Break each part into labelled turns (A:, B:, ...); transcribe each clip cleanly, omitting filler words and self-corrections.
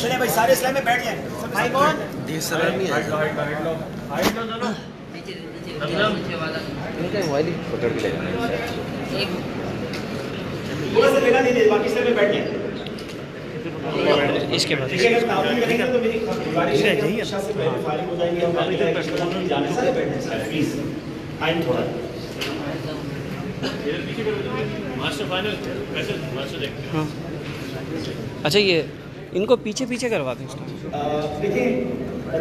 A: चलिए भाई सारे इस्लाम में बैठ जाए भाई कौन
B: पकड़ के ले जाना
A: थोड़ा सा जगह दे दे बाकी इस्लाम में बैठ जाए
C: इसके बाद
A: ठीक है अगर ताबूत करेंगे तो मेरी गुजारिश है कि हम से पहले फारिग हो जाएंगे हम अगले लेक्चर जाने से बैठे प्लीज टाइम थोड़ा
D: मास्टर फाइनल कैसे मास्टर देखते हैं।
C: हाँ अच्छा ये इनको पीछे पीछे करवा दें
A: देखिए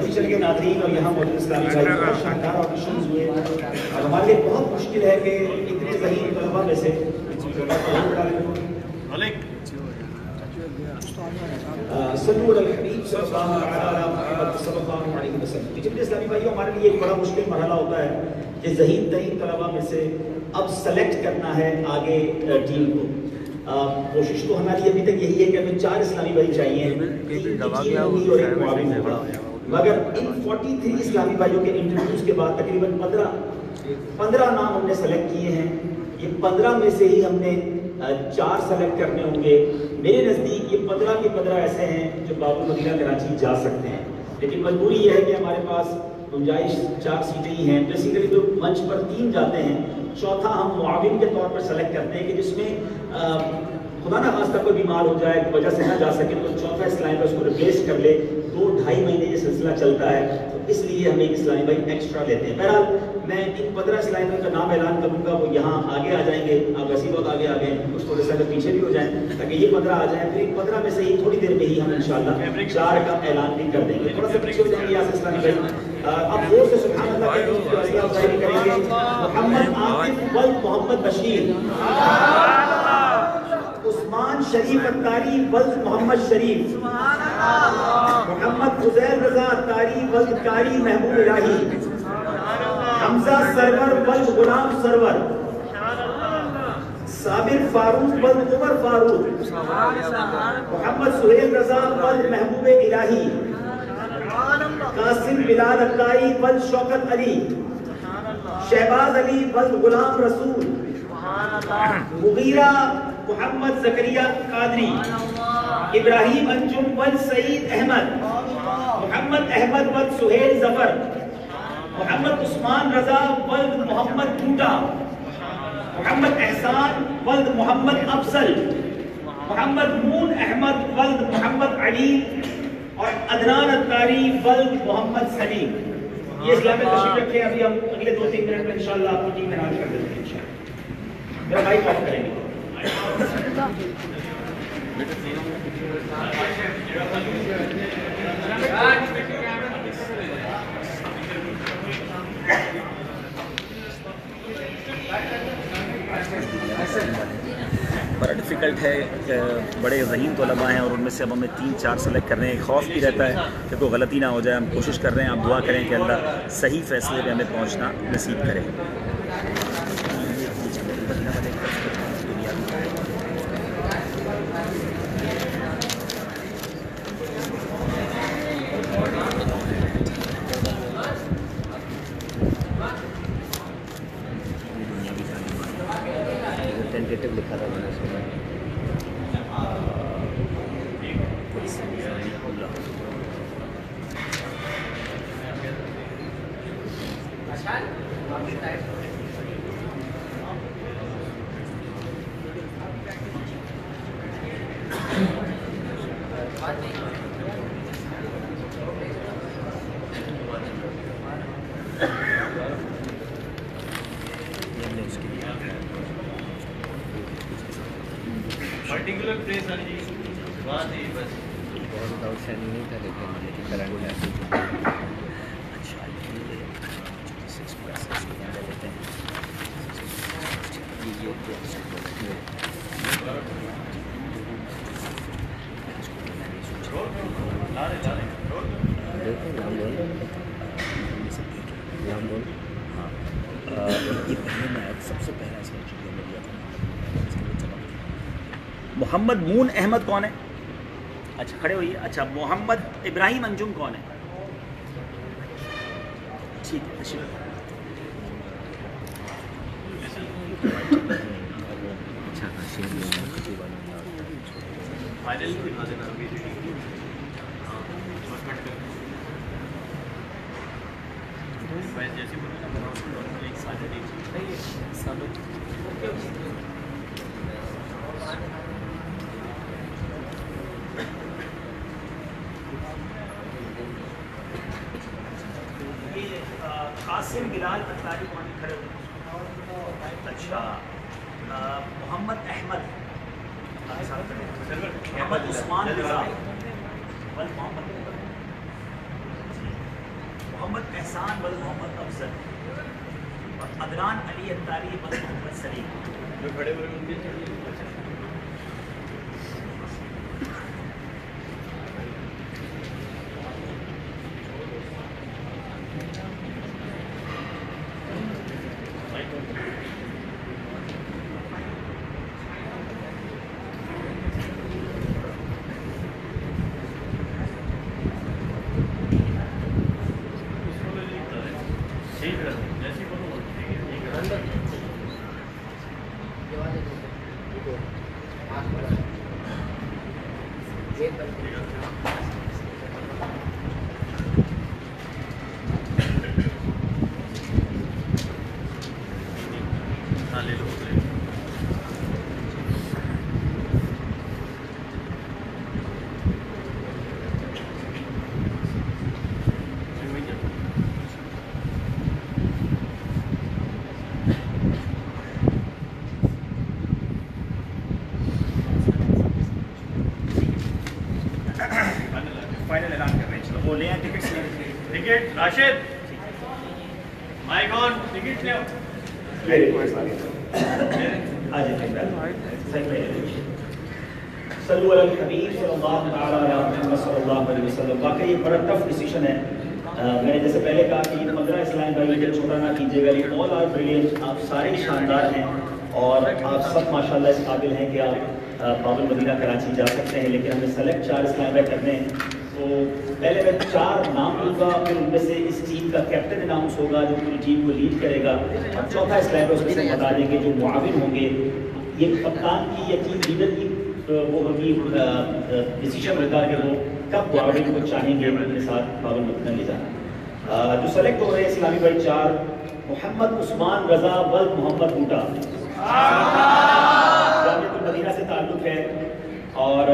A: टीचर के नाज़रीन और यहाँ मौजूद इस्लामी भाई बहुत शानदार ऑडिशंस हुए और हमारे लिए बहुत मुश्किल है कि इतने ज़हीन तलबा में से इस्लामी भाइयों हमारे लिए एक बड़ा मुश्किल मरहला होता है कि ज़हीन तरीन तलबा में से अब सेलेक्ट करना है आगे टीम को। कोशिश तो हमारी अभी तक यही है कि हमें 4 इस्लामी भाई चाहिए और एक मुआविन होगा, मगर इन 43 इस्लामी भाइयों के इंटरव्यूज के बाद तकरीबन 15 नाम हमने सेलेक्ट किए हैं। ये 15 में से ही हमने 4 सेलेक्ट करने होंगे। मेरे नज़दीक ये 15 के 15 ऐसे हैं जो बाबुल मदीना कराची जा सकते हैं, लेकिन मजबूरी ये है कि हमारे पास गुंजाइश 4 सीटें ही हैं। बेसिकली तो मंच पर 3 जाते हैं, चौथा हम मुआविन के तौर पर सेलेक्ट करते हैं कि जिसमें खुदा ना खास्ता कोई बीमार हो जाए वजह से ना जा सके तो चौथा इस्लामी भाई उसको रिप्लेस कर ले। 2-2.5 महीने ये सिलसिला चलता है, तो इसलिए हम एक इस्लामी भाई एक्स्ट्रा लेते हैं। बहरहाल मैं इन 15 इस्लामी भाई का नाम ऐलान करूँगा, वो यहाँ आगे आ जाएंगे। आप वैसे बहुत आगे आ गए, कुछ थोड़े से अगर पीछे भी हो जाएं ताकि ये 15 आ जाएं। फिर इन 15 में से ही थोड़ी देर में ही हम इंशाल्लाह 4 का ऐलान भी कर देंगे। थोड़ा सा पीछे हो जाएंगे यहाँ से इस्लामी भाई। अब जोर से सुभान अल्लाह करेंगे। मोहम्मद आतिफ वल्द मोहम्मद बशीर, उस्मान शरीफ अत्तारी वल्द मोहम्मद शरीफ, मोहम्मद उजैर रजा अत्तारी वल्द कारी महबूब इलाही, हमजा सरवर वल्द गुलाम सरवर, साबिर फारूक वल्द उमर फारूक, मोहम्मद सुहेल रजा वल्द महबूब इलाही, कासिम बिलाल अत्तारी वल्द शौकत अली, शहबाज अली वल्द गुलाम रसूल, मुगीरा मोहम्मद जकरिया कादरी, इब्राहिम अंजुम वल्द सईद अहमद, मोहम्मद अहमद वल्द सुहेल जफर, मोहम्मद उस्मान रजा वल्द मोहम्मद टूटा, मोहम्मद एहसान वल्द मोहम्मद अफजल, मोहम्मद मून अहमद वल्द मोहम्मद अली और अदनान अत्तारी वल्द मोहम्मद सलीम। ये इस्लाम में तशरीफ रखे। अभी हम अगले 2-3 मिनट में इंशाल्लाह आपको टीम में ऐलान कर देते हैं इंशाल्लाह। मेरा माइक ऑफ करेंगे।
E: बड़ा डिफ़िकल्ट है, बड़े ज़हीन तलबा हैं और उनमें से अब हमें 3-4 सेलेक्ट करने हैं। खौफ भी रहता है कि कोई गलती ना हो जाए। हम कोशिश कर रहे हैं, आप दुआ करें कि अल्लाह सही फ़ैसले पे हमें पहुंचना नसीब करे। टेंटेटिव लिखा था मैंने उसमें।
D: पर्टिकुलर प्लेस है जी, बात है बस।
B: बहुत आउटस्टैंडिंग नहीं था लेकिन करंट अच्छा देखो नाम बोल हाँ ये पहले मैच सबसे पहला सेंचुरी हमने दिया था।
E: मोहम्मद मून अहमद कौन है? अच्छा खड़े होइए। अच्छा मोहम्मद इब्राहिम अंजुम कौन है? ठीक है अच्छा
D: फाइनल दिखा देना अभी हाँ बस कट कर मैं जैसे बोला ना बनाओ एक साथ
A: ये कासिम बिलाल अत्तारी कौन खड़े हुए? अच्छा मोहम्मद अहमद मोहम्मद उस्मान रज़ा वल मोहम्मद एहसान वल मोहम्मद अफजल और अदनान अली अत्तारी वल मोहम्मद सलीम
D: जो खड़े हुए उनके जैसे बोलो हाँ ले लो
E: फाइनल ऐलान कर रहे हैं। चलो वो ले आए टिकट्स ले आए।
D: टिकट राशिद माइक ऑन टिकट ले आओ
A: वाकई ये बड़ा टफ डिसीजन है। मैंने जैसे पहले कहा कि 15 इस्लाम भाई दिल छोटा ना कीजिएगा, ये ऑल आर ब्रिलियंट, आप सारे शानदार हैं और आप सब माशाल्लाह इस काबिल हैं कि आप बाबुल मदीना कराची जा सकते हैं, लेकिन हमें सेलेक्ट 4 इस्लाम भाई करने हैं। तो पहले मैं 4 नाम लूँगा, फिर उनमें से इस टीम का कैप्टन अनाउंस होगा जो पूरी टीम को लीड करेगा, और चौथा इस्लाम भाई उसमें से बता देंगे जो मुआविन होंगे। ये कप्तान की या टीम लीडर की वो होगी डिसीजन होगा कि वो कब मुआविन को चाहेंगे अपने साथ बाबुल मदीना ले जाना। जो सेलेक्ट हो रहे हैं इस्लामी भाई 4, मोहम्मद उस्मान रज़ा वल मोहम्मद बूटा, जामिअतुल मदीना से ताल्लुक है, और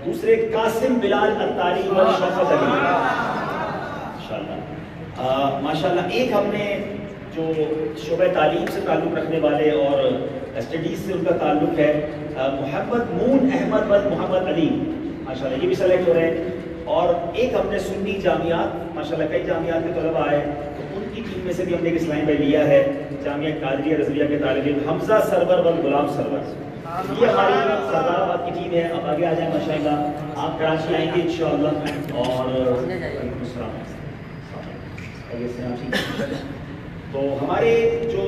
A: दूसरे कासिम बिलाल अत्तारी वल शौकत अली माशाल्लाह। माशाल्लाह एक हमने जो शोबे तालीम से ताल्लुक़ रखने वाले और स्टडीज़ से उनका ताल्लुक़ है, मोहम्मद मून अहमद वल मोहम्मद अली माशाल्लाह, ये भी सेलेक्ट हो रहे हैं। और एक हमने सुन्नी जामियात, माशाल्लाह कई जामियात के तलबा आए, तो उनकी टीम में से भी हमने एक इस्लामी भाई लिया है, जामिया कादरिया रज़विया के तालिब इल्म हमजा सरवर वल गुलाम सरवर। ये हमारी सरदाराबाद की टीम है। अब आगे आ जाए माशाल्लाह, आप कराची आएंगे इंशाअल्लाह। और तो हमारे जो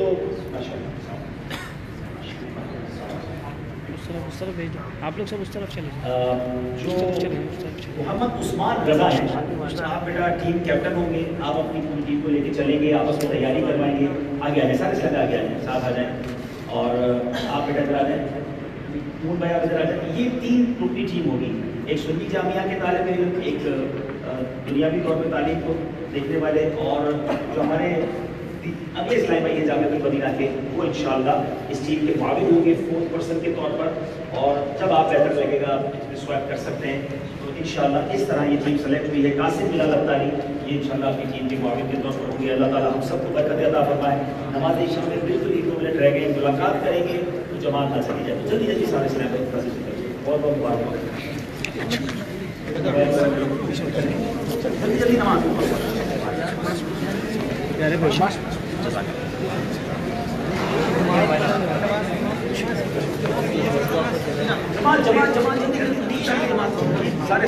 A: माशाल्लाह
C: उस तरफ भेज दो, आप लोग सब उस तरफ चले
A: जो मोहम्मद उस्मान रज़ा है, आप बेटा टीम कैप्टन होंगे, आप अपनी पूरी टीम को लेके चलेंगे, आपस में तैयारी करवाएंगे। आगे आ जाए, सारे साथ आगे आ जाए, साथ आ जाए, और आप बेटा इधर आ जाए, मून भाई आप इधर आ जाए। ये 3 टुकड़ी टीम होगी, एक सुन्नी जामिया के तालिब इल्म, एक दुनियावी तौर पर तालीम को देखने वाले, और जो हमारे अगले इस्लामी भाई हैं जामिअतुल मदीना के, वो इंशाअल्लाह इस टीम के मुआविन होंगे 4th पर्सन के तौर पर। और जब आप बेहतर लगेगा आप इसमें स्वैप कर सकते हैं। तो इंशाअल्लाह इस तरह ये टीम सेलेक्ट हुई है। कासिम बिलाल अत्तारी ये इंशाअल्लाह अपनी टीम के मुआविन के तौर पर होंगे। अल्लाह ताला हम सबको बरकत अता फरमाए। नमाज इशा में बिल्कुल ही 2 मिनट रह गए, मुलाकात करेंगे तो जमात ना चली जाए। जल्दी जल्दी सारे इस्लामी भाई हासिल करिए। बहुत बहुत मुबारक। जल्दी जल्दी नमाज जमात जल्दी जल्दी सारे